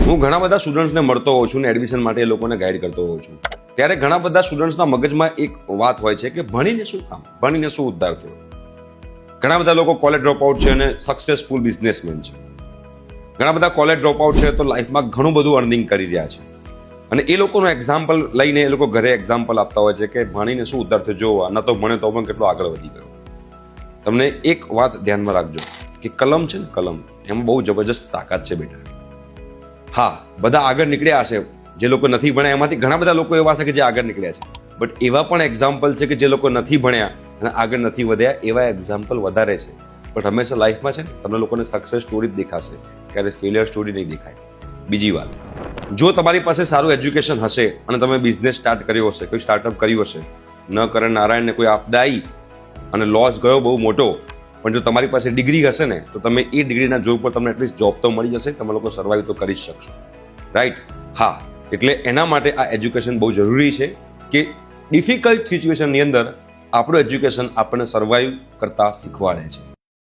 હું ઘણા બધા સ્ટુડન્ટ્સને મળતો હોઉં છું ને એડમિશન માટે એ લોકોને ગાઈડ કરતો હોઉં છું. ત્યારે ઘણા બધા સ્ટુડન્ટ્સના મગજમાં એક વાત હોય છે કે ભણીને શું કામ, ભણીને શું ઉદ્ધાર થયો. ઘણા બધા લોકો કોલેજ ડ્રોપ આઉટ છે અને સક્સેસફુલ બિઝનેસમેન છે. ઘણા બધા કોલેજ ડ્રોપ આઉટ છે તો લાઈફમાં ઘણું બધું અર્નિંગ કરી રહ્યા છે. અને એ લોકોનો એક્ઝામ્પલ લઈને એ લોકો ઘરે એક્ઝામ્પલ આપતા હોય છે કે ભણીને શું ઉદ્ધાર થયો, જો આના તો ભણે તો પણ કેટલો આગળ વધી ગયો. તમને એક વાત ધ્યાનમાં રાખજો કે કલમ છે ને, કલમ એમાં બહુ જબરજસ્ત તાકાત છે બેટા. હા, બધા આગળ નીકળ્યા હશે, જે લોકો નથી ભણ્યા એમાંથી ઘણા બધા લોકો એવા છે કે જે આગળ નીકળ્યા છે, બટ એવા પણ એક્ઝામ્પલ છે કે જે લોકો નથી ભણ્યા અને આગળ નથી વધ્યા, એવા એક્ઝામ્પલ વધારે છે. બટ હંમેશા લાઈફમાં છે ને તમને લોકોને સક્સેસ સ્ટોરી જ દેખાશે, ક્યારે ફેલિયર સ્ટોરી નહીં દેખાય. બીજી વાત, જો તમારી પાસે સારું એજ્યુકેશન હશે અને તમે બિઝનેસ સ્ટાર્ટ કર્યો હશે, કોઈ સ્ટાર્ટઅપ કર્યું હશે, ન કરે નારાયણને કોઈ આપદા આવી અને લોસ ગયો બહુ મોટો, પણ જો તમારી પાસે ડિગ્રી હશે ને તો તમે એ ડિગ્રીના જોબ પર તમને એટલીસ્ટ જોબ તો મળી જશે, તમે લોકો સર્વાઈવ તો કરી જ શકશો. રાઈટ? હા, એટલે એના માટે આ એજ્યુકેશન બહુ જરૂરી છે કે ડિફિકલ્ટ સિચ્યુએશનની અંદર આપણું એજ્યુકેશન આપણને સર્વાઈવ કરતા શીખવાડે છે.